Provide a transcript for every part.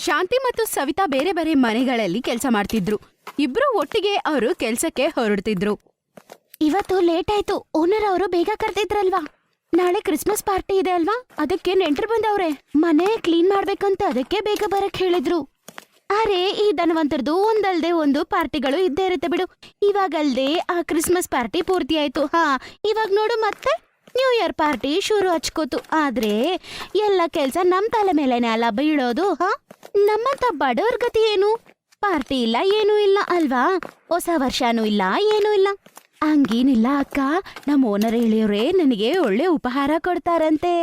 ಶಾಂತಿ ಮತ್ತು ಸವಿತಾ ಬೇರೆ ಬೇರೆ ಮನೆಗಳಲ್ಲಿ ಕೆಲಸ ಮಾಡ್ತಿದ್ರು. ಇಬ್ರು ಒಟ್ಟಿಗೆ ಅವರು ಕೆಲ್ಸಕ್ಕೆ ಹೊರಡ್ತಿದ್ರು. ಇವತ್ತು ಲೇಟ್ ಆಯ್ತು. ಓನರ್ ಅವರು ಬೇಗ ಕರೆದಿದ್ರಲ್ವಾ? ನಾಳೆ ಕ್ರಿಸ್ಮಸ್ ಪಾರ್ಟಿ ಇದೆ ಅಲ್ವಾ, ಅದಕ್ಕೆ ನೆಂಟರು ಬಂದವ್ರೆ. ಮನೆ ಕ್ಲೀನ್ ಮಾಡ್ಬೇಕಂತ ಅದಕ್ಕೆ ಬೇಗ ಬರಕ್ ಹೇಳಿದ್ರು. ಅರೆ, ಈ ಧನವಂತರದು ಒಂದಲ್ದೆ ಒಂದು ಪಾರ್ಟಿಗಳು ಇದ್ದೇ ಇರುತ್ತೆ ಬಿಡು. ಇವಾಗಲ್ದೆ ಆ ಕ್ರಿಸ್ಮಸ್ ಪಾರ್ಟಿ ಪೂರ್ತಿ ಆಯ್ತು. ಇವಾಗ ನೋಡು ಮತ್ತೆ ನ್ಯೂ ಇಯರ್ ಪಾರ್ಟಿ ಶುರು ಹಚ್ಕೋತು. ಆದ್ರೆ ಎಲ್ಲ ಕೆಲ್ಸ ನಮ್ ತಲೆ ಮೇಲೆನೆ ಅಲ್ಲ ಬೀಳೋದು. ನಮ್ಮಂತ ಬಡವ್ರ ಗತಿ ಏನು? ಪಾರ್ಟಿ ಇಲ್ಲ, ಏನೂ ಇಲ್ಲ ಅಲ್ವಾ? ಹೊಸ ವರ್ಷನೂ ಇಲ್ಲ, ಏನೂ ಇಲ್ಲ. ಹಂಗೇನಿಲ್ಲ ಅಕ್ಕ, ನಮ್ಮ ಓನರ್ ಹೇಳಿಯವ್ರೆ ನನಗೆ ಒಳ್ಳೆ ಉಪಹಾರ ಕೊಡ್ತಾರಂತೆ.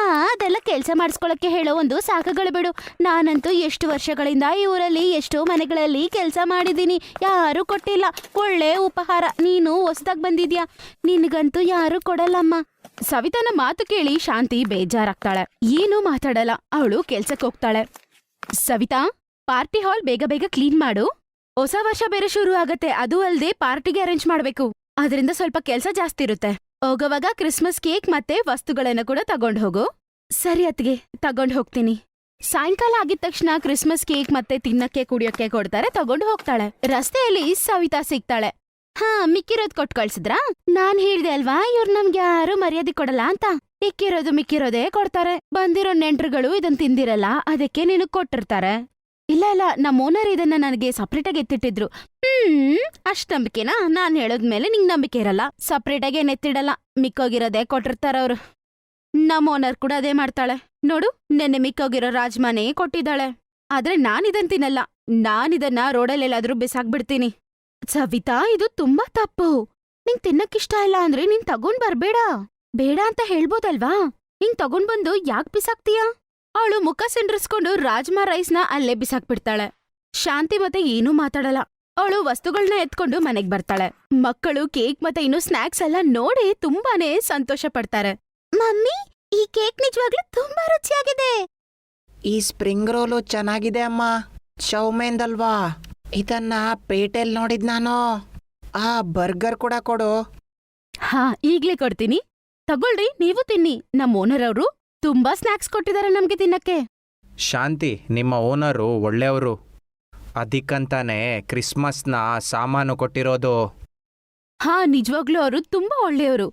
ಅದೆಲ್ಲ ಕೆಲ್ಸ ಮಾಡಿಸ್ಕೊಳಕ್ಕೆ ಹೇಳೋ ಒಂದು ಸಾಕುಗಳು ಬಿಡು. ನಾನಂತೂ ಎಷ್ಟು ವರ್ಷಗಳಿಂದ ಈ ಊರಲ್ಲಿ ಎಷ್ಟೋ ಮನೆಗಳಲ್ಲಿ ಕೆಲಸ ಮಾಡಿದ್ದೀನಿ, ಯಾರು ಕೊಟ್ಟಿಲ್ಲ ಒಳ್ಳೆ ಉಪಹಾರ. ನೀನು ಹೊಸದಾಗಿ ಬಂದಿದ್ಯಾ, ನಿನಗಂತೂ ಯಾರು ಕೊಡಲ್ಲಮ್ಮ. ಸವಿತಾನ ಮಾತು ಕೇಳಿ ಶಾಂತಿ ಬೇಜಾರಾಗ್ತಾಳೆ. ಏನೂ ಮಾತಾಡಲ್ಲ. ಅವಳು ಕೆಲ್ಸಕ್ಕೆ ಹೋಗ್ತಾಳೆ. ಸವಿತಾ, ಪಾರ್ಟಿ ಹಾಲ್ ಬೇಗ ಬೇಗ ಕ್ಲೀನ್ ಮಾಡು. ಹೊಸ ವರ್ಷ ಬೇರೆ ಶುರು ಆಗತ್ತೆ. ಅದು ಅಲ್ಲದೆ ಪಾರ್ಟಿಗೆ ಅರೇಂಜ್ ಮಾಡ್ಬೇಕು. ಅದರಿಂದ ಸ್ವಲ್ಪ ಕೆಲ್ಸ ಜಾಸ್ತಿ ಇರುತ್ತೆ. ಹೋಗೋವಾಗ ಕ್ರಿಸ್ಮಸ್ ಕೇಕ್ ಮತ್ತೆ ವಸ್ತುಗಳನ್ನ ಕೂಡ ತಗೊಂಡ್ ಹೋಗು. ಸರಿ ಅತ್ಗೆ, ತಗೊಂಡ್ ಹೋಗ್ತೀನಿ. ಸಾಯಂಕಾಲ ಆಗಿದ ತಕ್ಷಣ ಕ್ರಿಸ್ಮಸ್ ಕೇಕ್ ಮತ್ತೆ ತಿನ್ನಕ್ಕೆ ಕುಡಿಯೋಕೆ ಕೊಡ್ತಾರೆ, ತಗೊಂಡು ಹೋಗ್ತಾಳೆ. ರಸ್ತೆಯಲ್ಲಿ ಸವಿತಾ ಸಿಗ್ತಾಳೆ. ಮಿಕ್ಕಿರೋದ್ ಕೊಟ್ ಕಳ್ಸಿದ್ರಾ? ನಾನ್ ಹೇಳ್ದೆ ಅಲ್ವಾ, ಇವ್ರು ನಮ್ಗೆ ಯಾರು ಮರ್ಯಾದೆ ಕೊಡಲ್ಲ ಅಂತ. ಮಿಕ್ಕಿರೋದೇ ಕೊಡ್ತಾರೆ. ಬಂದಿರೋ ನೆಂಟ್ರುಗಳು ಇದನ್ ತಿಂದಿರಲ್ಲ, ಅದಕ್ಕೆ ನಿನಗ್ ಕೊಟ್ಟಿರ್ತಾರೆ. ಇಲ್ಲ, ನಮ್ಮ ಓನರ್ ಇದನ್ನ ನನಗೆ ಸಪ್ರೇಟಾಗಿ ಎತ್ತಿಟ್ಟಿದ್ರು. ಅಷ್ಟ್ ನಂಬಿಕೆನಾ? ನಾನ್ ಹೇಳೋದ್ಮೇಲೆ ನಿಂಗ್ ನಂಬಿಕೆ ಇರಲ್ಲ. ಸಪ್ರೇಟಾಗಿ ಎತ್ತಿಡಲ್ಲ, ಮಿಕ್ಕೋಗಿರೋದೇ ಕೊಟ್ಟಿರ್ತಾರ ಅವ್ರು. ನಮ್ಮ ಓನರ್ ಕೂಡ ಅದೇ ಮಾಡ್ತಾಳೆ ನೋಡು. ನೆನ್ನೆ ಮಿಕ್ಕೋಗಿರೋ ರಾಜ್ಮಾನೇ ಕೊಟ್ಟಿದ್ದಾಳೆ. ಆದ್ರೆ ನಾನಿದನ್ ತಿನ್ನಲ್ಲ. ನಾನಿದನ್ನ ರೋಡಲ್ಲೆಲ್ಲಾದ್ರೂ ಬಿಸಾಕ್ಬಿಡ್ತೀನಿ. ಸವಿತಾ, ಇದು ತುಂಬಾ ತಪ್ಪು. ನಿಂಗ್ ತಿನ್ನಕ್ಕಿಷ್ಟ ಇಲ್ಲ ಅಂದ್ರೆ ನೀನ್ ತಗೊಂಡ್ ಬರ್ಬೇಡ. ಬೇಡ ಅಂತ ಹೇಳ್ಬೋದಲ್ವಾ? ಹಿಂಗ್ ತಗೊಂಡ್ ಬಂದು ಯಾಕ್ ಬಿಸಾಕ್ತೀಯ? ಅವಳು ಮುಖ ಸಿಂಡ್ರಿಸ್ಕೊಂಡು ರಾಜ್ಮಾ ರೈಸ್ನ ಅಲ್ಲೇ ಬಿಸಾಕ್ಬಿಡ್ತಾಳೆ. ಶಾಂತಿ ಮತ್ತೆ ಏನೂ ಮಾತಾಡಲ್ಲ. ಅವಳು ವಸ್ತುಗಳನ್ನ ಎತ್ಕೊಂಡು ಮನೆಗ್ ಬರ್ತಾಳೆ. ಮಕ್ಕಳು ಕೇಕ್ ಮತ್ತೆ ಇನ್ನು ಸ್ನಾಕ್ಸ್ ಎಲ್ಲ ನೋಡಿ ತುಂಬಾನೇ ಸಂತೋಷ ಪಡ್ತಾರೆ. ಮಮ್ಮಿ, ಈ ಕೇಕ್ ನಿಜವಾಗ್ಲೂ ತುಂಬಾ ರುಚಿಯಾಗಿದೆ. ಈ ಸ್ಪ್ರಿಂಗ್ ರೋಲು ಚೆನ್ನಾಗಿದೆ ಅಮ್ಮ, ಚೌಮೇಂದಲ್ವಾ? ಇದನ್ನ ಪೇಟೆಲ್ ನೋಡಿದ್ ನಾನು. ಬರ್ಗರ್ ಕೂಡ ಕೊಡು. ಈಗ್ಲೇ ಕೊಡ್ತೀನಿ, ತಗೊಳ್ರಿ, ನೀವು ತಿನ್ನಿ. ನಮ್ಮ ಓನರ್ ಅವರು ತುಂಬಾ ಸ್ನಾಕ್ಸ್ ಕೊಟ್ಟಿದ್ದಾರೆ ನಮ್ಗೆ ತಿನ್ನಕ್ಕೆ. ಶಾಂತಿ, ನಿಮ್ಮ ಓನರು ಒಳ್ಳೆಯವರು. ಅದಕ್ಕಂತಾನೆ ಕ್ರಿಸ್ಮಸ್ನ ಸಾಮಾನು ಕೊಟ್ಟಿರೋದು. ನಿಜವಾಗ್ಲೂ ಅವರು ತುಂಬಾ ಒಳ್ಳೆಯವರು.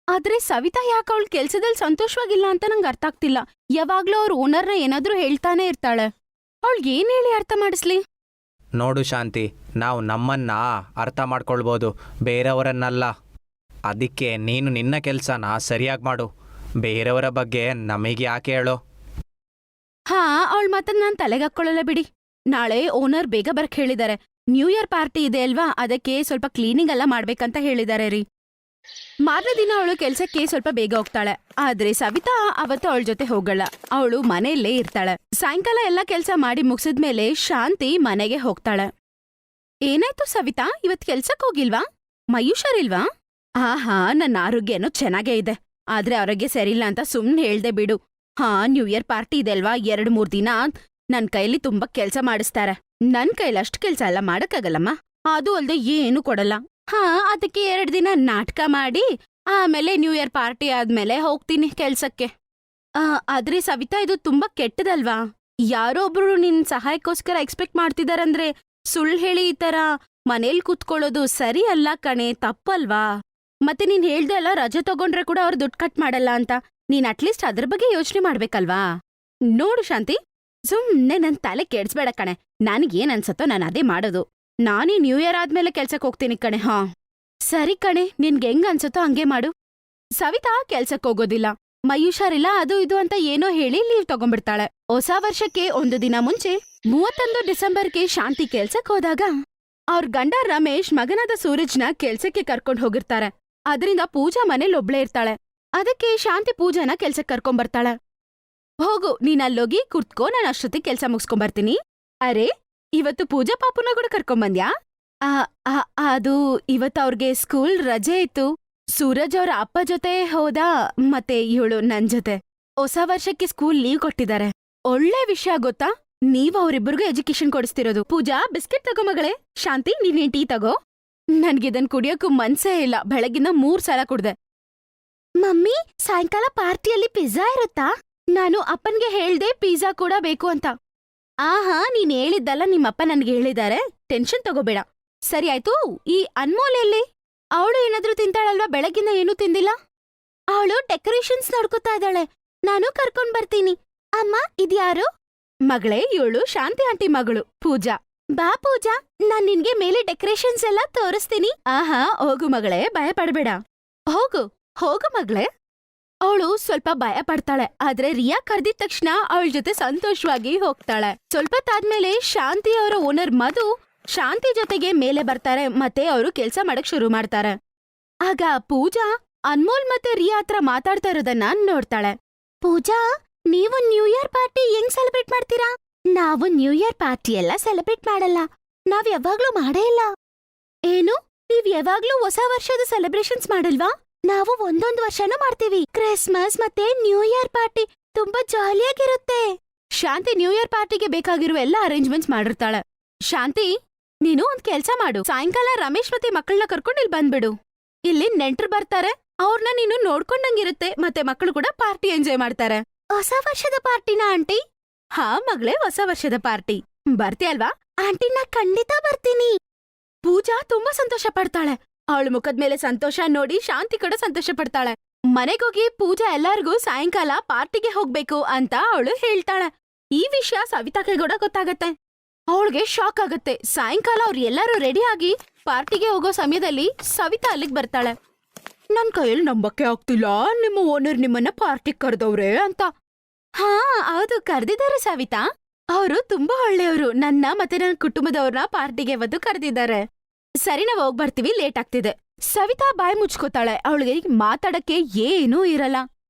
ಆದ್ರೆ ಸವಿತಾ ಯಾಕೆ ಅವಳ ಕೆಲ್ಸದಲ್ಲಿ ಸಂತೋಷವಾಗಿಲ್ಲ ಅಂತ ನಂಗೆ ಅರ್ಥ ಆಗ್ತಿಲ್ಲ. ಯಾವಾಗ್ಲೂ ಅವ್ರ ಓನರ್ನ ಏನಾದ್ರೂ ಹೇಳ್ತಾನೆ ಇರ್ತಾಳೆ. ಅವಳಿಗೆ ಏನ್ ಹೇಳಿ ಅರ್ಥ ಮಾಡಿಸ್ಲಿ? ನೋಡು ಶಾಂತಿ, ನಾವು ನಮ್ಮನ್ನ ಅರ್ಥ ಮಾಡ್ಕೊಳ್ಬೋದು, ಬೇರೆಯವರನ್ನಲ್ಲ. ಅದಕ್ಕೆ ನೀನು ನಿನ್ನ ಕೆಲಸನ ಸರಿಯಾಗಿ ಮಾಡು. ಬೇರೆಯವರ ಬಗ್ಗೆ ನಮಗೆ ಯಾಕೆ ಹೇಳೋ? ಅವಳ ಮಾತನ್ನ ನಾನು ತಲೆಗೆ ಹಾಕೊಳ್ಳಲ್ಲ ಬಿಡಿ. ನಾಳೆ ಓನರ್ ಬೇಗ ಬರಕ್ ಹೇಳಿದ್ದಾರೆ. ನ್ಯೂ ಇಯರ್ ಪಾರ್ಟಿ ಇದೆ ಅಲ್ವಾ, ಅದಕ್ಕೆ ಸ್ವಲ್ಪ ಕ್ಲೀನಿಂಗ್ ಎಲ್ಲ ಮಾಡ್ಬೇಕಂತ ಹೇಳಿದ್ದಾರೆ ರೀ. ಮಾರನೇ ದಿನ ಅವಳು ಕೆಲ್ಸಕ್ಕೆ ಸ್ವಲ್ಪ ಬೇಗ ಹೋಗ್ತಾಳೆ. ಆದ್ರೆ ಸವಿತಾ ಅವತ್ತು ಅವಳ ಜೊತೆ ಹೋಗಲ್ಲ. ಅವಳು ಮನೆಯಲ್ಲೇ ಇರ್ತಾಳೆ. ಸಾಯಂಕಾಲ ಎಲ್ಲ ಕೆಲ್ಸ ಮಾಡಿ ಮುಗಿಸಿದ್ಮೇಲೆ ಶಾಂತಿ ಮನೆಗೆ ಹೋಗ್ತಾಳೆ. ಏನಾಯ್ತು ಸವಿತಾ, ಇವತ್ ಕೆಲ್ಸಕ್ ಹೋಗಿಲ್ವಾ? ಮಯೂಷರಿಲ್ವಾ? ನನ್ನ ಆರೋಗ್ಯನೂ ಚೆನ್ನಾಗೇ ಇದೆ. ಆದ್ರೆ ಆರೋಗ್ಯ ಸರಿಯಿಲ್ಲ ಅಂತ ಸುಮ್ನೆ ಹೇಳ್ದೆ ಬಿಡು. ನ್ಯೂ ಇಯರ್ ಪಾರ್ಟಿ ಇದೆ ಅಲ್ವಾ, 2-3 ದಿನ ನನ್ ಕೈಲಿ ತುಂಬಾ ಕೆಲ್ಸ ಮಾಡಿಸ್ತಾರೆ. ನನ್ ಕೈಲಿ ಅಷ್ಟು ಕೆಲ್ಸ ಎಲ್ಲ ಮಾಡಕ್ಕಾಗಲ್ಲಮ್ಮ. ಅದು ಅಲ್ದೆ ಏನು ಕೊಡಲ್ಲ. ಅದಕ್ಕೆ 2 ದಿನ ನಾಟಕ ಮಾಡಿ ಆಮೇಲೆ ನ್ಯೂ ಇಯರ್ ಪಾರ್ಟಿ ಆದ್ಮೇಲೆ ಹೋಗ್ತೀನಿ ಕೆಲ್ಸಕ್ಕೆ. ಆದ್ರೆ ಸವಿತಾ, ಇದು ತುಂಬಾ ಕೆಟ್ಟದಲ್ವಾ? ಯಾರೋ ಒಬ್ರು ನಿನ್ ಸಹಾಯಕ್ಕೋಸ್ಕರ ಎಕ್ಸ್ಪೆಕ್ಟ್ ಮಾಡ್ತಿದಾರಂದ್ರೆ ಸುಳ್ಳು ಹೇಳಿ ಈ ತರ ಮನೇಲಿ ಕೂತ್ಕೊಳ್ಳೋದು ಸರಿ ಅಲ್ಲ ಕಣೆ, ತಪ್ಪಲ್ವಾ? ಮತ್ತೆ ನೀನ್ ಹೇಳ್ದೆ ಅಲ್ಲ, ರಜೆ ತಗೊಂಡ್ರೆ ಕೂಡ ಅವ್ರು ದುಡ್ಡು ಕಟ್ ಮಾಡಲ್ಲ ಅಂತ. ನೀನ್ ಅಟ್ಲೀಸ್ಟ್ ಅದ್ರ ಬಗ್ಗೆ ಯೋಚನೆ ಮಾಡ್ಬೇಕಲ್ವಾ? ನೋಡು ಶಾಂತಿ, ಸುಮ್ನೆ ನನ್ ತಲೆ ಕೆಡ್ಸ್ಬೇಡ ಕಣೆ. ನನಗೇನ್ ಅನ್ಸತ್ತೋ ನಾನು ಅದೇ ಮಾಡೋದು. ನಾನೀ ನ್ಯೂ ಇಯರ್ ಆದ್ಮೇಲೆ ಕೆಲ್ಸಕ್ಕೆ ಹೋಗ್ತೀನಿ ಕಣೆ. ಸರಿ ಕಣೆ, ನಿನ್ಗೆ ಹೆಂಗ್ ಅನ್ಸತ್ತೋ ಹಂಗೆ ಮಾಡು. ಸವಿತಾ ಕೆಲ್ಸಕ್ಕೆ ಹೋಗೋದಿಲ್ಲ. ಮಯೂಷಾರಿಲ್ಲ, ಅದು ಇದು ಅಂತ ಏನೋ ಹೇಳಿ ಲೀವ್ ತಗೊಂಡ್ಬಿಡ್ತಾಳೆ. ಹೊಸ ವರ್ಷಕ್ಕೆ 1 ದಿನ ಮುಂಚೆ 31 ಡಿಸೆಂಬರ್ಗೆ ಶಾಂತಿ ಕೆಲ್ಸಕ್ಕೆ ಹೋದಾಗ ಅವ್ರ ಗಂಡ ರಮೇಶ್ ಮಗನಾದ ಸೂರಜ್ನ ಕೆಲ್ಸಕ್ಕೆ ಕರ್ಕೊಂಡ್ ಹೋಗಿರ್ತಾರೆ. ಅದರಿಂದ ಪೂಜಾ ಮನೇಲಿ ಒಬ್ಳೇ ಇರ್ತಾಳೆ. ಅದಕ್ಕೆ ಶಾಂತಿ ಪೂಜಾನ ಕೆಲ್ಸಕ್ಕೆ ಕರ್ಕೊಂಬರ್ತಾಳೆ. ಹೋಗು, ನೀನ್ ಅಲ್ಲೋಗಿ ಕುರ್ತ್ಕೋ, ನಾನು ಅಷ್ಟೊತ್ತಿಗೆ ಕೆಲ್ಸ ಮುಗಿಸ್ಕೊಂಬರ್ತೀನಿ. ಅರೆ, ಇವತ್ತು ಪೂಜಾ ಪಾಪುನ ಕೂಡ ಕರ್ಕೊಂಬಂದ್ಯಾ? ಅದು ಇವತ್ತು ಅವ್ರಿಗೆ ಸ್ಕೂಲ್ ರಜೆ ಇತ್ತು. ಸೂರಜ್ ಅವ್ರ ಅಪ್ಪ ಜೊತೆ ಹೋದ, ಮತ್ತೆ ಇವಳು ನನ್ ಜೊತೆ. ಹೊಸ ವರ್ಷಕ್ಕೆ ಸ್ಕೂಲ್ ಲೀವ್ ಕೊಟ್ಟಿದ್ದಾರೆ. ಒಳ್ಳೆ ವಿಷಯ ಗೊತ್ತಾ? ನೀವ್ ಅವ್ರಿಬ್ಬರಿಗೂ ಎಜುಕೇಶನ್ ಕೊಡಿಸ್ತಿರೋದು. ಪೂಜಾ, ಬಿಸ್ಕೆಟ್ ತಗೋ ಮಗಳೇ. ಶಾಂತಿ, ನೀನೇನ್ ಟೀ ತಗೋ. ನನ್ಗಿದನ್ ಕುಡಿಯೋಕು ಮನ್ಸೇ ಇಲ್ಲ. ಬೆಳಗಿನ 3 ಸಲ ಕುಡ್ದೆ. ಮಮ್ಮಿ, ಸಾಯಂಕಾಲ ಪಾರ್ಟಿಯಲ್ಲಿ ಪಿಜ್ಜಾ ಇರುತ್ತಾ? ನಾನು ಅಪ್ಪನ್ಗೆ ಹೇಳ್ದೆ ಪಿಜ್ಜಾ ಕೂಡ ಬೇಕು ಅಂತ. ಆಹಾ ನೀನ್ ಹೇಳಿದ್ದಲ್ಲ ನಿಮ್ಮಪ್ಪ ನನ್ಗೆ ಹೇಳಿದಾರೆ, ಟೆನ್ಷನ್ ತಗೋಬೇಡ. ಸರಿ ಆಯ್ತು, ಈ ಅನ್ಮೋಲ್ ಎಲ್ಲಿ? ಅವಳು ಏನಾದ್ರೂ ತಿಂತಾಳಲ್ವಾ? ಬೆಳಗಿಂದ ಏನೂ ತಿಂದಿಲ್ಲ. ಅವಳು ಡೆಕೋರೇಷನ್ಸ್ ನೋಡ್ಕೊತಾ ಇದ್ದಾಳೆ, ನಾನು ಕರ್ಕೊಂಡ್ ಬರ್ತೀನಿ. ಅಮ್ಮ ಇದ್ಯಾರು? ಮಗಳೇ, ಇವಳು ಶಾಂತಿ ಆಂಟಿ ಮಗಳು ಪೂಜಾ. ಬಾ ಪೂಜಾ, ನಾನ್ ನಿನ್ಗೆ ಮೇಲೆ ಡೆಕೋರೇಷನ್ಸ್ ಎಲ್ಲ ತೋರಿಸ್ತೀನಿ. ಆಹಾ ಹೋಗು ಮಗಳೇ, ಭಯ ಪಡ್ಬೇಡ. ಹೋಗು ಹೋಗು ಮಗಳೇ. ಅವಳು ಸ್ವಲ್ಪ ಭಯ ಪಡ್ತಾಳೆ, ಆದ್ರೆ ರಿಯಾ ಕರ್ದಿದ ತಕ್ಷಣ ಅವಳ ಜೊತೆ ಸಂತೋಷವಾಗಿ ಹೋಗ್ತಾಳೆ. ಸ್ವಲ್ಪ ತಾದ್ಮೇಲೆ ಶಾಂತಿ ಅವರ ಓನರ್ ಮಧು ಶಾಂತಿ ಜೊತೆಗೆ ಮೇಲೆ ಬರ್ತಾರೆ ಮತ್ತೆ ಅವರು ಕೆಲ್ಸ ಮಾಡಕ್ ಶುರು ಮಾಡ್ತಾರೆ. ಆಗ ಪೂಜಾ ಅನ್ಮೋಲ್ ಮತ್ತೆ ರಿಯಾ ಹತ್ರ ಮಾತಾಡ್ತಾ ಇರೋದನ್ನ ನೋಡ್ತಾಳೆ. ಪೂಜಾ, ನೀವು ನ್ಯೂ ಇಯರ್ ಪಾರ್ಟಿ ಹೆಂಗ್ ಸೆಲೆಬ್ರೇಟ್ ಮಾಡ್ತೀರಾ? ನಾವು ನ್ಯೂ ಇಯರ್ ಪಾರ್ಟಿ ಎಲ್ಲ ಸೆಲೆಬ್ರೇಟ್ ಮಾಡಲ್ಲ, ನಾವ್ ಯಾವಾಗ್ಲೂ ಮಾಡೇ ಇಲ್ಲ. ಏನು, ನೀವ್ ಯಾವಾಗ್ಲೂ ಹೊಸ ವರ್ಷದ ಸೆಲೆಬ್ರೇಷನ್ಸ್ ಮಾಡಲ್ವಾ? ನಾವು ಒಂದೊಂದ್ ವರ್ಷನೂ ಮಾಡ್ತೀವಿ. ಕ್ರಿಸ್ಮಸ್ ಮತ್ತೆ ನ್ಯೂ ಇಯರ್ ಪಾರ್ಟಿ ತುಂಬಾ ಜಾಲಿಯಾಗಿರುತ್ತೆ. ಶಾಂತಿ ನ್ಯೂ ಇಯರ್ ಪಾರ್ಟಿಗೆ ಬೇಕಾಗಿರುವ ಎಲ್ಲ ಅರೇಂಜ್ಮೆಂಟ್ಸ್ ಮಾಡಿರ್ತಾಳೆ. ಶಾಂತಿ, ನೀನು ಒಂದ್ ಕೆಲ್ಸ ಮಾಡು, ಸಾಯಂಕಾಲ ರಮೇಶ್ ಮತ್ತೆ ಮಕ್ಕಳನ್ನ ಕರ್ಕೊಂಡು ಇಲ್ಲಿ ಬಂದ್ಬಿಡು. ಇಲ್ಲಿ ನೆಂಟ್ರು ಬರ್ತಾರೆ, ಅವ್ರನ್ನ ನೀನು ನೋಡ್ಕೊಂಡಂಗಿರುತ್ತೆ, ಮತ್ತೆ ಮಕ್ಕಳು ಕೂಡ ಪಾರ್ಟಿ ಎಂಜಾಯ್ ಮಾಡ್ತಾರೆ. ಹೊಸ ವರ್ಷದ ಪಾರ್ಟಿನಾ ಆಂಟಿ? ಹಾ ಮಗಳೇ, ಹೊಸ ವರ್ಷದ ಪಾರ್ಟಿ. ಬರ್ತೀಯಲ್ವಾ? ಆಂಟಿ, ನಾ ಖಂಡಿತ ಬರ್ತೀನಿ. ಪೂಜಾ ತುಂಬಾ ಸಂತೋಷ ಪಡ್ತಾಳೆ. ಅವಳ ಮುಖದ ಮೇಲೆ ಸಂತೋಷ ನೋಡಿ ಶಾಂತಿ ಕೂಡ ಸಂತೋಷ ಪಡ್ತಾಳೆ. ಮನೆಗೋಗಿ ಪೂಜಾ ಎಲ್ಲಾರ್ಗೂ ಸಾಯಂಕಾಲ ಪಾರ್ಟಿಗೆ ಹೋಗ್ಬೇಕು ಅಂತ ಅವಳು ಹೇಳ್ತಾಳೆ. ಈ ವಿಷಯ ಸವಿತಾಗೆ ಕೂಡ ಗೊತ್ತಾಗತ್ತೆ. ಅವಳಿಗೆ ಶಾಕ್ ಆಗತ್ತೆ. ಸಾಯಂಕಾಲ ಅವ್ರು ಎಲ್ಲರೂ ರೆಡಿ ಆಗಿ ಪಾರ್ಟಿಗೆ ಹೋಗೋ ಸಮಯದಲ್ಲಿ ಸವಿತಾ ಅಲ್ಲಿಗೆ ಬರ್ತಾಳೆ. ನನ್ ಕೈಯಲ್ಲಿ ನಂಬಕ್ಕೆ ಆಗ್ತಿಲ್ಲ, ನಿಮ್ಮ ಓನರ್ ನಿಮ್ಮನ್ನ ಪಾರ್ಟಿಗೆ ಕರೆದವ್ರೆ ಅಂತ. ಹಾ ಹೌದು, ಕರೆದಿದ್ದಾರೆ ಸವಿತಾ. ಅವರು ತುಂಬಾ ಒಳ್ಳೆಯವರು, ನನ್ನ ಮತ್ತೆ ನನ್ನ ಕುಟುಂಬದವ್ರನ್ನ ಪಾರ್ಟಿಗೆ ಇವತ್ತು ಕರೆದಿದ್ದಾರೆ. ಸರಿ, ನಾವ್ ಹೋಗ್ಬರ್ತೀವಿ, ಲೇಟ್ ಆಗ್ತಿದೆ. ಸವಿತಾ ಬಾಯಿ ಮುಚ್ಕೋತಾಳೆ, ಅವಳಿಗೆ ಮಾತಾಡಕ್ಕೆ ಏನೂ ಇರಲ್ಲ.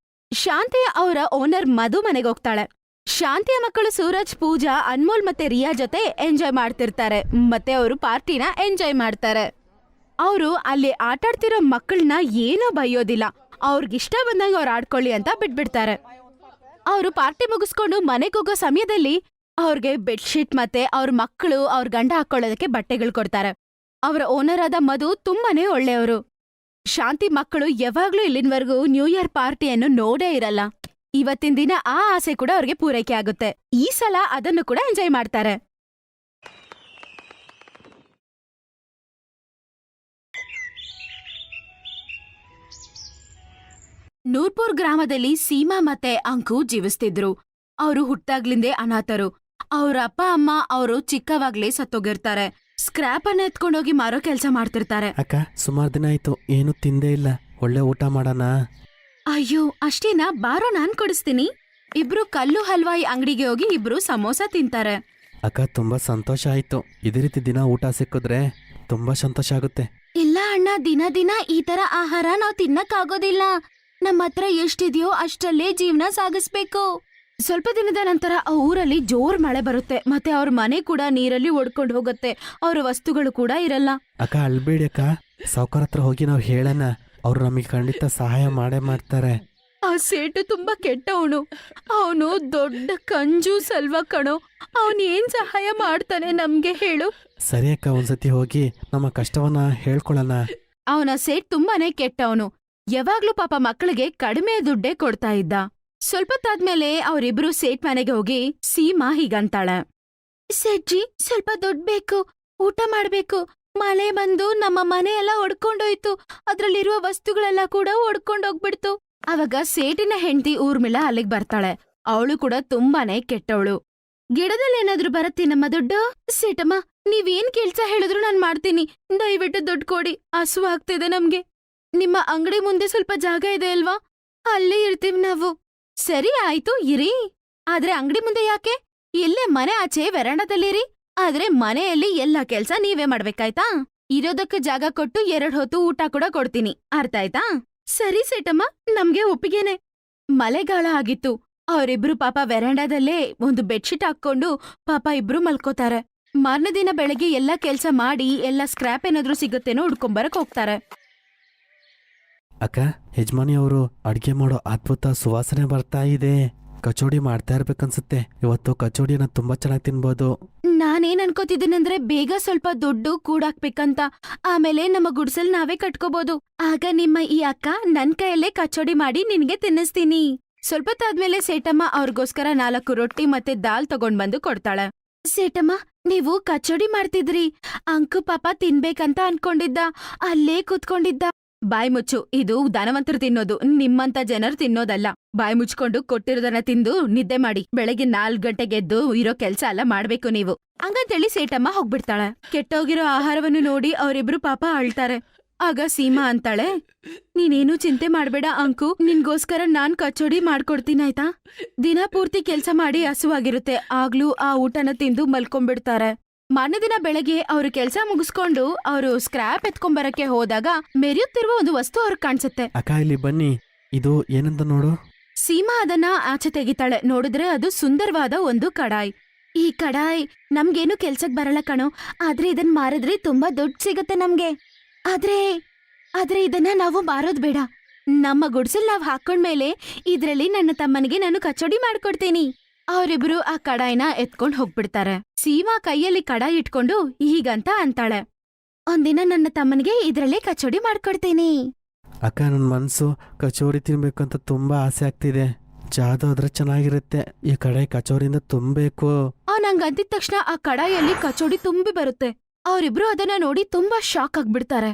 ಶಾಂತಿ ಅವರ ಓನರ್ ಮಧು ಮನೆಗೆ ಹೋಗ್ತಾಳೆ. ಶಾಂತಿಯ ಮಕ್ಕಳು ಸೂರಜ್, ಪೂಜಾ, ಅನ್ಮೋಲ್ ಮತ್ತೆ ರಿಯಾ ಜೊತೆ ಎಂಜಾಯ್ ಮಾಡ್ತಿರ್ತಾರೆ ಮತ್ತೆ ಅವರು ಪಾರ್ಟಿನ ಎಂಜಾಯ್ ಮಾಡ್ತಾರೆ. ಅವರು ಅಲ್ಲಿ ಆಟಾಡ್ತಿರೋ ಮಕ್ಕಳನ್ನ ಏನೋ ಬೈಯೋದಿಲ್ಲ, ಅವ್ರಿಗಿಷ್ಟ ಬಂದಂಗ ಅವ್ರು ಆಡ್ಕೊಳ್ಳಿ ಅಂತ ಬಿಟ್ಬಿಡ್ತಾರೆ. ಅವರು ಪಾರ್ಟಿ ಮುಗಿಸ್ಕೊಂಡು ಮನೆಗೆ ಹೋಗೋ ಸಮಯದಲ್ಲಿ ಅವ್ರಿಗೆ ಬೆಡ್ಶೀಟ್ ಮತ್ತೆ ಅವ್ರ ಮಕ್ಕಳು ಅವ್ರ ಗಂಡ ಹಾಕೊಳ್ಳೋದಕ್ಕೆ ಬಟ್ಟೆಗಳು ಕೊಡ್ತಾರೆ. ಅವರ ಓನರ್ ಆದ ಮಧು ತುಂಬಾನೇ ಒಳ್ಳೆಯವರು. ಶಾಂತಿ ಮಕ್ಕಳು ಯಾವಾಗ್ಲೂ ಇಲ್ಲಿನವರೆಗೂ ನ್ಯೂ ಇಯರ್ ಪಾರ್ಟಿಯನ್ನು ನೋಡೇ ಇರಲ್ಲ. ಇವತ್ತಿನ ದಿನ ಆ ಆಸೆ ಕೂಡ ಅವ್ರಿಗೆ ಪೂರೈಕೆ ಆಗುತ್ತೆ. ಈ ಸಲ ಅದನ್ನು ಕೂಡ ಎಂಜಾಯ್ ಮಾಡ್ತಾರೆ. ನೂರ್ಪುರ್ ಗ್ರಾಮದಲ್ಲಿ ಸೀಮಾ ಮತ್ತೆ ಅಂಕು ಜೀವಿಸ್ತಿದ್ರು. ಅವರು ಹುಟ್ಟಾಗ್ಲಿಂದೇ ಅನಾಥರು. ಅವ್ರ ಅಪ್ಪ ಅಮ್ಮ ಅವರು ಚಿಕ್ಕವಾಗ್ಲೇ ಸತ್ತೋಗಿರ್ತಾರೆ. ಸ್ಕ್ರಾಪ್ ಅನ್ನ ಎತ್ಕೊಂಡೋಗಿ ಮಾರೋ ಕೆಲಸ ಮಾಡ್ತಿರ್ತಾರೆ. ಅಕ್ಕ, ಸುಮಾರು ದಿನ ಆಯ್ತು, ಏನು ತಿಂದೇ ಇಲ್ಲ. ಒಳ್ಳೆ ಊಟ ಮಾಡೋಣ. ಅಯ್ಯೋ ಅಷ್ಟೇನಾ, ಬಾರೋ ನಾನ್ ಕೊಡಿಸ್ತೀನಿ. ಇಬ್ರು ಕಲ್ಲು ಹಲ್ವಾಯಿ ಅಂಗಡಿಗೆ ಹೋಗಿ ಇಬ್ರು ಸಮೋಸ ತಿಂತಾರೆ. ಅಕ್ಕ, ತುಂಬಾ ಸಂತೋಷ ಆಯ್ತು. ಇದೇ ರೀತಿ ದಿನ ಊಟ ಸಿಕ್ಕಿದ್ರೆ ತುಂಬಾ ಸಂತೋಷ ಆಗುತ್ತೆ. ಇಲ್ಲ ಅಣ್ಣ, ದಿನ ದಿನ ಈ ತರ ಆಹಾರ ನಾವ್ ತಿನ್ನಕ್ಕಾಗೋದಿಲ್ಲ. ನಮ್ಮ ಹತ್ರ ಎಷ್ಟಿದೆಯೋ ಅಷ್ಟಲ್ಲೇ ಜೀವನ ಸಾಗಿಸ್ಬೇಕು. ಸ್ವಲ್ಪ ದಿನದ ನಂತರ ಆ ಊರಲ್ಲಿ ಜೋರ್ ಮಳೆ ಬರುತ್ತೆ ಮತ್ತೆ ಅವ್ರ ಮನೆ ಕೂಡ ನೀರಲ್ಲಿ ಒಡ್ಕೊಂಡು ಹೋಗುತ್ತೆ. ಅವ್ರ ವಸ್ತುಗಳು ಕೂಡ ಇರಲ್ಲ. ಅಕ್ಕ, ಅಳ್ಬೇಡಿ ಅಕ್ಕ, ಸಾವ್ಕಾರ ಹತ್ರ ಹೋಗಿ ನಾವು ಹೇಳೋಣ. ಅವ್ರು ನಮಗೆ ಖಂಡಿತ ಸಹಾಯ ಮಾಡೇ ಮಾಡ್ತಾರೆ. ಆ ಸೇಟು ತುಂಬಾ ಕೆಟ್ಟವನು. ಅವನು ದೊಡ್ಡ ಕಂಜೂಸ್ ಅಲ್ವಾ ಕಣೋ. ಅವನ್ ಏನ್ ಸಹಾಯ ಮಾಡ್ತಾನೆ ನಮ್ಗೆ ಹೇಳು? ಸರಿ ಅಕ್ಕ, ಒಂದ್ಸತಿ ಹೋಗಿ ನಮ್ಮ ಕಷ್ಟವನ್ನ ಹೇಳ್ಕೊಳ್ಳೋಣ. ಅವನ ಸೇಟ್ ತುಂಬಾನೇ ಕೆಟ್ಟವನು. ಯಾವಾಗ್ಲೂ ಪಾಪ ಮಕ್ಕಳಿಗೆ ಕಡಿಮೆ ದುಡ್ಡೇ ಕೊಡ್ತಾ ಇದ್ದ. ಸ್ವಲ್ಪ ತಾದ್ಮೇಲೆ ಅವರಿಬ್ರು ಸೇಟ್ ಮನೆಗೆ ಹೋಗಿ ಸೀಮಾ ಹೀಗಂತಾಳೆ. ಸೇಟ್ಜಿ, ಸ್ವಲ್ಪ ದುಡ್ಡು ಬೇಕು, ಊಟ ಮಾಡ್ಬೇಕು. ಮಳೆ ಬಂದು ನಮ್ಮ ಮನೆ ಎಲ್ಲ ಒಡ್ಕೊಂಡೋಯ್ತು, ಅದ್ರಲ್ಲಿರುವ ವಸ್ತುಗಳೆಲ್ಲ ಕೂಡ ಒಡ್ಕೊಂಡೋಗ್ಬಿಡ್ತು. ಅವಾಗ ಸೇಟಿನ ಹೆಂಡತಿ ಊರ್ಮಿಳಾ ಅಲ್ಲಿಗೆ ಬರ್ತಾಳೆ. ಅವಳು ಕೂಡ ತುಂಬಾನೇ ಕೆಟ್ಟವಳು. ಗಿಡದಲ್ಲಿ ಏನಾದ್ರೂ ಬರತ್ತೆ ನಮ್ಮ ದುಡ್ಡು? ಸೇಟಮ್ಮ, ನೀವೇನ್ ಕೆಲ್ಸ ಹೇಳಿದ್ರು ನಾನ್ ಮಾಡ್ತೀನಿ, ದಯವಿಟ್ಟು ದುಡ್ಡು ಕೊಡಿ, ಹಸುವು ಆಗ್ತಿದೆ ನಮ್ಗೆ. ನಿಮ್ಮ ಅಂಗಡಿ ಮುಂದೆ ಸ್ವಲ್ಪ ಜಾಗ ಇದೆ ಅಲ್ವಾ, ಅಲ್ಲೇ ಇರ್ತೀವಿ ನಾವು. ಸರಿ ಆಯ್ತು, ಇರಿ. ಆದ್ರೆ ಅಂಗಡಿ ಮುಂದೆ ಯಾಕೆ? ಇಲ್ಲೇ ಮನೆ ಆಚೆ ವೆರಾಂಡದಲ್ಲಿರಿ. ಆದ್ರೆ ಮನೆಯಲ್ಲಿ ಎಲ್ಲಾ ಕೆಲ್ಸ ನೀವೇ ಮಾಡ್ಬೇಕಾಯ್ತಾ? ಇರೋದಕ್ಕೆ ಜಾಗ ಕೊಟ್ಟು 2 ಹೊತ್ತು ಊಟ ಕೂಡ ಕೊಡ್ತೀನಿ, ಅರ್ಥ ಆಯ್ತಾ? ಸರಿ ಸೇಟಮ್ಮ, ನಮ್ಗೆ ಒಪ್ಪಿಗೆನೆ. ಮಳೆಗಾಲ ಆಗಿತ್ತು. ಅವರಿಬ್ರು ಪಾಪ ವೆರಾಂಡದಲ್ಲೇ ಒಂದು ಬೆಡ್ಶೀಟ್ ಹಾಕೊಂಡು ಪಾಪ ಇಬ್ರು ಮಲ್ಕೋತಾರೆ. ಮಾರನೇ ದಿನ ಬೆಳಗ್ಗೆ ಎಲ್ಲಾ ಕೆಲ್ಸ ಮಾಡಿ ಎಲ್ಲ ಸ್ಕ್ರಾಪ್ ಏನಾದ್ರೂ ಸಿಗುತ್ತೇನೋ ಹುಡ್ಕೊಂಬರಕ್ ಹೋಗ್ತಾರೆ. ಅಕ್ಕ, ಯಜಮಾನಿ ಅವರು ಅಡ್ಗೆ ಮಾಡೋ ಅದ್ಭುತ ಸುವಾಸನೆ ಬರ್ತಾ ಇದೆ. ಕಚೋಡಿ ಮಾಡ್ತಾ ಇರ್ಬೇಕನ್ಸುತ್ತೆ. ಇವತ್ತು ಕಚೋಡಿನ ತುಂಬಾ ಚೆನ್ನಾಗಿ ತಿನ್ಬೋದು. ನಾನೇನ್ ಅನ್ಕೋತಿದ್ದೀನಂದ್ರೆ ಬೇಗ ಸ್ವಲ್ಪ ದುಡ್ಡು ಕೂಡಾಕ್ಬೇಕಂತ. ಆಮೇಲೆ ನಮ್ಮ ಗುಡ್ಸಲ್ ನಾವೇ ಕಟ್ಕೋಬಹುದು. ಆಗ ನಿಮ್ಮ ಈ ಅಕ್ಕ ನನ್ ಕೈಯಲ್ಲೇ ಕಚೋಡಿ ಮಾಡಿ ನಿನ್ಗೆ ತಿನ್ನಿಸ್ತೀನಿ. ಸ್ವಲ್ಪತ್ತಾದ್ಮೇಲೆ ಸೇಟಮ್ಮ ಅವ್ರಿಗೋಸ್ಕರ 4 ರೊಟ್ಟಿ ಮತ್ತೆ ದಾಲ್ ತಗೊಂಡ್ ಬಂದು ಕೊಡ್ತಾಳೆ. ಸೇಟಮ್ಮ, ನೀವು ಕಚೋಡಿ ಮಾಡ್ತಿದ್ರಿ. ಅಂಕು ಪಾಪ ತಿನ್ಬೇಕಂತ ಅನ್ಕೊಂಡಿದ್ದ, ಅಲ್ಲೇ ಕೂತ್ಕೊಂಡಿದ್ದ. ಬಾಯ್ ಮುಚ್ಚು, ಇದು ಧನವಂತರು ತಿನ್ನೋದು, ನಿಮ್ಮಂತ ಜನರು ತಿನ್ನೋದಲ್ಲ. ಬಾಯ್ ಮುಚ್ಕೊಂಡು ಕೊಟ್ಟಿರೋದನ್ನ ತಿಂದು ನಿದ್ದೆ ಮಾಡಿ. ಬೆಳಗ್ಗೆ 4 ಗಂಟೆಗೆ ಎದ್ದು ಇರೋ ಕೆಲ್ಸ ಎಲ್ಲ ಮಾಡ್ಬೇಕು ನೀವು. ಹಂಗಂತೇಳಿ ಸೇಟಮ್ಮ ಹೋಗ್ಬಿಡ್ತಾಳೆ. ಕೆಟ್ಟೋಗಿರೋ ಆಹಾರವನ್ನು ನೋಡಿ ಅವರಿಬ್ರು ಪಾಪ ಅಳ್ತಾರೆ. ಆಗ ಸೀಮಾ ಅಂತಾಳೆ, ನೀನೇನು ಚಿಂತೆ ಮಾಡ್ಬೇಡ ಅಂಕು, ನಿನ್ಗೋಸ್ಕರ ನಾನ್ ಕಚೋಡಿ ಮಾಡ್ಕೊಡ್ತೀನಾಯ್ತಾ. ದಿನ ಪೂರ್ತಿ ಕೆಲ್ಸ ಮಾಡಿ ಹಸುವಾಗಿರುತ್ತೆ, ಆಗ್ಲೂ ಆ ಊಟನ ತಿಂದು ಮಲ್ಕೊಂಡ್ಬಿಡ್ತಾರೆ. ಮಾರನೇ ದಿನ ಬೆಳಗ್ಗೆ ಅವ್ರು ಕೆಲ್ಸ ಮುಗಿಸ್ಕೊಂಡು ಅವರು ಸ್ಕ್ರಾಪ್ ಎತ್ಕೊಂಬರಕ್ಕೆ ಹೋದಾಗ ಮೆರೆಯುತ್ತಿರುವ ಒಂದು ವಸ್ತು ಅವ್ರಿಗೆ ಕಾಣಿಸುತ್ತೆ. ಅಕ್ಕ ಇಲ್ಲಿ ಬನ್ನಿ, ಇದು ಏನಂತ ನೋಡು. ಸೀಮಾ ಅದನ್ನ ಆಚೆ ತೆಗಿತಾಳೆ. ನೋಡಿದ್ರೆ ಅದು ಸುಂದರವಾದ ಒಂದು ಕಡಾಯಿ. ಈ ಕಡಾಯಿ ನಮ್ಗೇನು ಕೆಲ್ಸಕ್ ಬರಲ್ಲ ಕಣೋ, ಆದ್ರೆ ಇದನ್ ಮಾರಿದ್ರೆ ತುಂಬಾ ದುಡ್ಡು ಸಿಗತ್ತೆ ನಮ್ಗೆ. ಆದ್ರೆ ಇದನ್ನ ನಾವು ಮಾರೋದ್ ಬೇಡ. ನಮ್ಮ ಗುಡ್ಸಲ್ ನಾವ್ ಹಾಕೊಂಡ್ಮೇಲೆ ಇದ್ರಲ್ಲಿ ನನ್ನ ತಮ್ಮನಿಗೆ ನಾನು ಕಚೋಡಿ ಮಾಡ್ಕೊಡ್ತೀನಿ. ಅವರಿಬ್ರು ಆ ಕಡಾಯಿನ ಎತ್ಕೊಂಡ್ ಹೋಗ್ಬಿಡ್ತಾರೆ. ಸೀಮಾ ಕೈಯಲ್ಲಿ ಕಡಾಯಿ ಇಟ್ಕೊಂಡು ಹೀಗಂತ ಅಂತಾಳೆ, ಒಂದಿನ ನನ್ನ ತಮ್ಮನಿಗೆ ಇದ್ರಲ್ಲೇ ಕಚೋಡಿ ಮಾಡ್ಕೊಡ್ತೀನಿ. ಅಕ್ಕ, ನನ್ನ ಮನಸ್ಸು ಕಚೋರಿ ತಿನ್ಬೇಕಂತ ತುಂಬಾ ಆಸೆ ಆಗ್ತಿದೆ. ಜಾದು ಆದ್ರೆ ಚೆನ್ನಾಗಿರುತ್ತೆ. ಈ ಕಡಾಯಿ ಕಚೋರಿಯಿಂದ ತುಂಬಬೇಕು. ನಂಗಂತಿದ ತಕ್ಷಣ ಆ ಕಡಾಯಲ್ಲಿ ಕಚೋಡಿ ತುಂಬಿ ಬರುತ್ತೆ. ಅವರಿಬ್ರು ಅದನ್ನ ನೋಡಿ ತುಂಬಾ ಶಾಕ್ ಆಗ್ಬಿಡ್ತಾರೆ.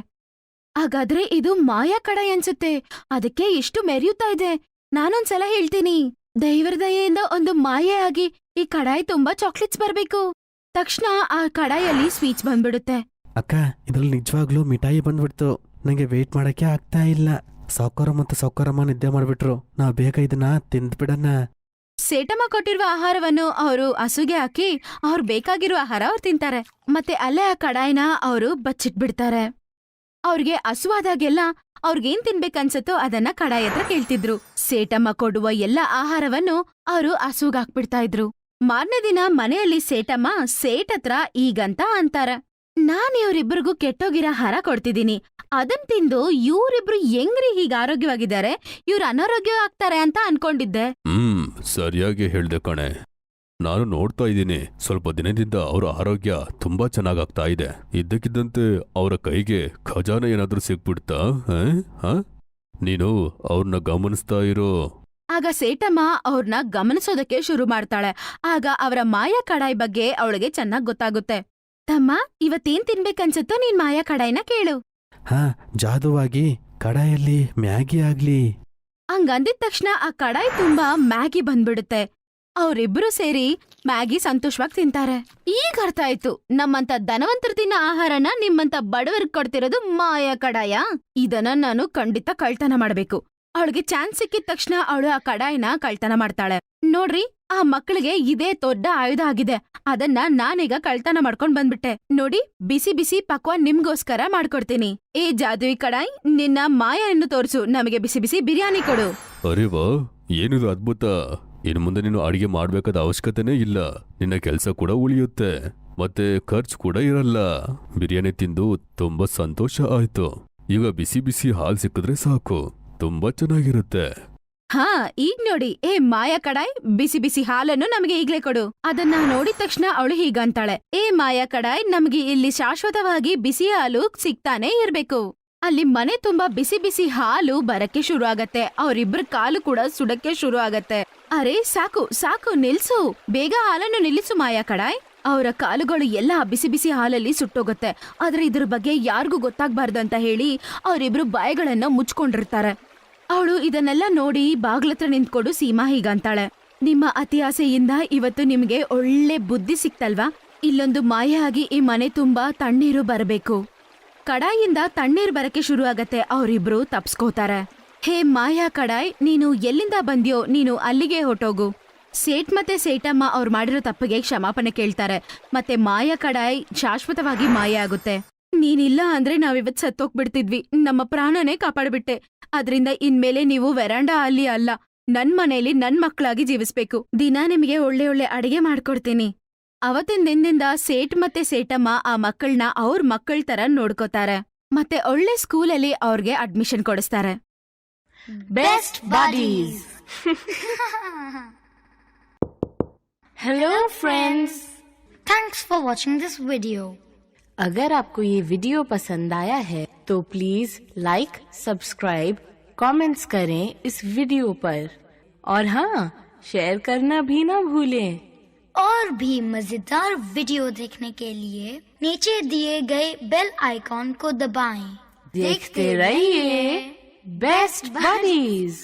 ಹಾಗಾದ್ರೆ ಇದು ಮಾಯಾ ಕಡಾಯಿ ಅನ್ಸುತ್ತೆ, ಅದಕ್ಕೆ ಇಷ್ಟು ಮೆರೆಯುತ್ತಾ ಇದೆ. ನಾನೊಂದ್ಸಲ ಹೇಳ್ತೀನಿ, ದೇವರ ದಯೆಯಿಂದ ಒಂದು ಮಾಯೆ ಆಗಿ ಈ ಕಡಾಯಿ ತುಂಬಾ ಚಾಕ್ಲೇಟ್ಸ್ ಬರ್ಬೇಕು. ತಕ್ಷಣ ಆ ಕಡಾಯಲ್ಲಿ ಸ್ವೀಟ್ಸ್ ಬಂದ್ಬಿಡುತ್ತೆ. ಅಕ್ಕ, ಇದ್ರಲ್ಲಿ ನಿಜವಾಗ್ಲೂ ಮಿಠಾಯಿ ಬಂದ್ಬಿಡ್ತು. ನಂಗೆ ವೇಟ್ ಮಾಡಕ್ಕೆ ಆಗ್ತಾ ಇಲ್ಲ. ಸಾವ್ಕಾರ ಮತ್ತು ಸಾವ್ಕಾರಮ್ಮ ನಿದ್ದೆ ಮಾಡ್ಬಿಟ್ರು. ನಾವ್ ಬೇಗ ಇದನ್ನ ತಿಂದ್ಬಿಡಣ. ಸೇಟಮ್ಮ ಕೊಟ್ಟಿರುವ ಆಹಾರವನ್ನು ಅವರು ಹಸುಗೆ ಹಾಕಿ ಅವ್ರು ಬೇಕಾಗಿರೋ ಆಹಾರ ಅವ್ರು ತಿಂತಾರೆ. ಮತ್ತೆ ಅಲ್ಲೇ ಆ ಕಡಾಯಿನ ಅವರು ಬಚ್ಚಿಟ್ಬಿಡ್ತಾರೆ. ಅವ್ರಿಗೆ ಹಸುವಾದಾಗೆಲ್ಲ ಅವ್ರಿಗೇನ್ ತಿನ್ಬೇಕನ್ಸತ್ತೋ ಅದನ್ನ ಕಡಾಯಿ ಹತ್ರ ಕೇಳ್ತಿದ್ರು. ಸೇಟಮ್ಮ ಕೊಡುವ ಎಲ್ಲ ಆಹಾರವನ್ನು ಅವರು ಹಸುಗಾಕ್ಬಿಡ್ತಾ ಇದ್ರು. ಮಾರನೇ ದಿನ ಮನೆಯಲ್ಲಿ ಸೇಟಮ್ಮ ಸೇಟ್ ಹತ್ರ ಈಗಂತ ಅಂತಾರ, ನಾನ್ ಇವ್ರಿಬ್ರಿಗೂ ಕೆಟ್ಟೋಗಿರೋ ಆಹಾರ ಕೊಡ್ತಿದ್ದೀನಿ. ಅದನ್ ತಿಂದು ಇವ್ರಿಬ್ರು ಹೆಂಗ್ರಿ ಹೀಗ ಆರೋಗ್ಯವಾಗಿದ್ದಾರೆ, ಇವ್ರು ಅನಾರೋಗ್ಯ ಆಗ್ತಾರೆ ಅಂತ ಅನ್ಕೊಂಡಿದ್ದೆ. ಸರಿಯಾಗಿ ಹೇಳ್ದೆ ಕಣೆ. ನಾನು ನೋಡ್ತಾ ಇದ್ದೀನಿ, ಸ್ವಲ್ಪ ದಿನದಿಂದ ಅವರ ಆರೋಗ್ಯ ತುಂಬಾ ಚೆನ್ನಾಗಾಗ್ತಾ ಇದೆ. ಇದ್ದಕ್ಕಿದ್ದಂತೆ ಅವರ ಕೈಗೆ ಖಜಾನೆ ಏನಾದ್ರೂ ಸಿಕ್ಬಿಡ್ತಾ? ನೀನು ಅವ್ರನ್ನ ಗಮನಿಸ್ತಾ ಇರೋ. ಆಗ ಸೇಟಮ್ಮ ಅವ್ರನ್ನ ಗಮನಿಸೋದಕ್ಕೆ ಶುರು ಮಾಡ್ತಾಳೆ. ಆಗ ಅವರ ಮಾಯಾ ಕಡಾಯಿ ಬಗ್ಗೆ ಅವಳಿಗೆ ಚೆನ್ನಾಗ್ ಗೊತ್ತಾಗುತ್ತೆ. ತಮ್ಮ, ಇವತ್ತೇನ್ ತಿನ್ಬೇಕನ್ಸುತ್ತೋ ನೀನ್ ಮಾಯಾ ಕಡಾಯಿನ ಕೇಳು. ಜಾದುವಾಗಿ ಕಡಾಯಲ್ಲಿ ಮ್ಯಾಗಿ ಆಗ್ಲಿ. ಹಂಗಂದಿದ ತಕ್ಷಣ ಆ ಕಡಾಯಿ ತುಂಬಾ ಮ್ಯಾಗಿ ಬಂದ್ಬಿಡುತ್ತೆ. ಅವ್ರಿಬ್ರು ಸೇರಿ ಮ್ಯಾಗಿ ಸಂತೋಷವಾಗಿ ತಿಂತಾರೆ. ಈಗ ಅರ್ಥ ಆಯ್ತು, ನಮ್ಮಂತ ಧನವಂತರು ತಿನ್ನೋ ಆಹಾರನ ನಿಮ್ಮಂತ ಬಡವರ್ಗ್ ಕೊಡ್ತಿರೋದು ಮಾಯಾ ಕಡಾಯ. ಇದನ್ನ ನಾನು ಖಂಡಿತ ಕಳ್ತನ ಮಾಡ್ಬೇಕು. ಅವಳಿಗೆ ಚಾನ್ಸ್ ಸಿಕ್ಕಿದ ತಕ್ಷಣ ಅವಳು ಆ ಕಡಾಯಿನ ಕಳ್ತನ ಮಾಡ್ತಾಳೆ. ನೋಡ್ರಿ, ಆ ಮಕ್ಕಳಿಗೆ ಇದೇ ದೊಡ್ಡ ಆಯುಧ ಆಗಿದೆ. ಅದನ್ನ ನಾನೀಗ ಕಳ್ತನ ಮಾಡ್ಕೊಂಡ್ ಬಂದ್ಬಿಟ್ಟೆ. ನೋಡಿ, ಬಿಸಿ ಬಿಸಿ ಪಕ್ವಾನ್ ನಿಮ್ಗೋಸ್ಕರ ಮಾಡ್ಕೊಡ್ತೀನಿ. ಏ ಜಾದುವಿ ಕಡಾಯಿ, ನಿನ್ನ ಮಾಯನ್ನು ತೋರ್ಸು, ನಮಗೆ ಬಿಸಿ ಬಿಸಿ ಬಿರಿಯಾನಿ ಕೊಡು. ಅರೆ ವಾ, ಏನಿದು ಅದ್ಭುತ. ಇನ್ನು ಮುಂದೆ ನೀನು ಅಡಿಗೆ ಮಾಡ್ಬೇಕಾದ ಅವಶ್ಯಕತೆನೇ ಇಲ್ಲ. ನಿನ್ನ ಕೆಲಸ ಕೂಡ ಉಳಿಯುತ್ತೆ, ಮತ್ತೆ ಖರ್ಚು ಕೂಡ ಇರಲ್ಲ. ಬಿರಿಯಾನಿ ತಿಂದು ತುಂಬಾ ಸಂತೋಷ ಆಯ್ತು. ಈಗ ಬಿಸಿ ಬಿಸಿ ಹಾಲ್ ಸಿಕ್ಕಿದ್ರೆ ಸಾಕು, ತುಂಬಾ ಚೆನ್ನಾಗಿರುತ್ತೆ. ಈಗ ನೋಡಿ, ಏ ಮಾಯಾ ಕಡಾಯ್, ಬಿಸಿ ಬಿಸಿ ಹಾಲನ್ನು ನಮಗೆ ಈಗ್ಲೇ ಕೊಡು. ಅದನ್ನ ನೋಡಿದ ತಕ್ಷಣ ಅವಳು ಹೀಗಂತಾಳೆ, ಏ ಮಾಯಾ ಕಡಾಯ್, ನಮ್ಗೆ ಇಲ್ಲಿ ಶಾಶ್ವತವಾಗಿ ಬಿಸಿ ಹಾಲು ಸಿಗ್ತಾನೆ ಇರ್ಬೇಕು. ಅಲ್ಲಿ ಮನೆ ತುಂಬಾ ಬಿಸಿ ಬಿಸಿ ಹಾಲು ಬರಕ್ಕೆ ಶುರು ಆಗತ್ತೆ. ಅವ್ರಿಬ್ರ ಕಾಲು ಕೂಡ ಸುಡಕ್ಕೆ ಶುರು ಆಗತ್ತೆ. ಅರೆ ಸಾಕು ಸಾಕು, ನಿಲ್ಸು, ಬೇಗ ಹಾಲನ್ನು ನಿಲ್ಲಿಸು ಮಾಯಾ ಕಡಾಯ್. ಅವರ ಕಾಲುಗಳು ಎಲ್ಲ ಬಿಸಿ ಬಿಸಿ ಹಾಲಲ್ಲಿ ಸುಟ್ಟೋಗುತ್ತೆ. ಆದ್ರೆ ಇದ್ರ ಬಗ್ಗೆ ಯಾರಿಗೂ ಗೊತ್ತಾಗ್ಬಾರ್ದಂತ ಹೇಳಿ ಅವರಿಬ್ರು ಬಾಯಿಗಳನ್ನ ಮುಚ್ಕೊಂಡಿರ್ತಾರೆ. ಅವಳು ಇದನ್ನೆಲ್ಲ ನೋಡಿ ಬಾಗ್ಲತ್ರ ನಿಂತ್ಕೊಂಡು ಸೀಮಾ ಹೀಗಂತಾಳೆ, ನಿಮ್ಮ ಅತಿ ಆಸೆಯಿಂದ ಇವತ್ತು ನಿಮ್ಗೆ ಒಳ್ಳೆ ಬುದ್ಧಿ ಸಿಕ್ತಲ್ವಾ? ಇಲ್ಲೊಂದು ಮಾಯೆ ಆಗಿ ಈ ಮನೆ ತುಂಬಾ ತಣ್ಣೀರು ಬರಬೇಕು. ಕಡಾಯಿಂದ ತಣ್ಣೀರ್ ಬರಕ್ಕೆ ಶುರು ಆಗತ್ತೆ. ಅವರಿಬ್ರು ತಪ್ಸ್ಕೋತಾರೆ. ಹೇ ಮಾಯಾ ಕಡಾಯ್, ನೀನು ಎಲ್ಲಿಂದ ಬಂದ್ಯೋ, ನೀನು ಅಲ್ಲಿಗೆ ಹೊಟ್ಟೋಗು. ಸೇಟ್ ಮತ್ತೆ ಸೇಟಮ್ಮ ಅವ್ರು ಮಾಡಿರೋ ತಪ್ಪಿಗೆ ಕ್ಷಮಾಪಣೆ ಕೇಳ್ತಾರೆ. ಮತ್ತೆ ಮಾಯಾ ಕಡಾಯ್ ಶಾಶ್ವತವಾಗಿ ಮಾಯ ಆಗುತ್ತೆ. ನೀನಿಲ್ಲ ಅಂದ್ರೆ ನಾವಿವತ್ ಸತ್ತೋಗ್ಬಿಡ್ತಿದ್ವಿ. ನಮ್ಮ ಪ್ರಾಣನೇ ಕಾಪಾಡ್ಬಿಟ್ಟೆ. ಅದ್ರಿಂದ ಇನ್ಮೇಲೆ ನೀವು ವೆರಾಂಡಾ ಅಲ್ಲಿ ಅಲ್ಲ, ನನ್ ಮನೇಲಿ ನನ್ ಮಕ್ಳಾಗಿ ಜೀವಿಸ್ಬೇಕು. ದಿನ ನಿಮಗೆ ಒಳ್ಳೆ ಒಳ್ಳೆ ಅಡಿಗೆ ಮಾಡ್ಕೊಡ್ತೀನಿ. ಅವತ್ತಿನ ದಿನದಿಂದ ಸೇಟ್ ಮತ್ತೆ ಸೇಟಮ್ಮ ಆ ಮಕ್ಕಳನ್ನ ಅವ್ರ ಮಕ್ಕಳ ತರ ನೋಡ್ಕೋತಾರೆ. ಮತ್ತೆ ಒಳ್ಳೆ ಸ್ಕೂಲಲ್ಲಿ ಅವ್ರಿಗೆ ಅಡ್ಮಿಷನ್ ಕೊಡಿಸ್ತಾರೆ. Best Buddies. Hello friends. Thanks for watching this video. अगर आपको ये वीडियो पसंद आया है तो प्लीज लाइक, सब्सक्राइब, कमेंट्स करें इस वीडियो पर और हाँ, शेयर करना भी ना भूलें। और भी मजेदार वीडियो देखने के लिए नीचे दिए गए बेल आइकॉन को दबाएं। देखते रहिए बेस्ट बडीज।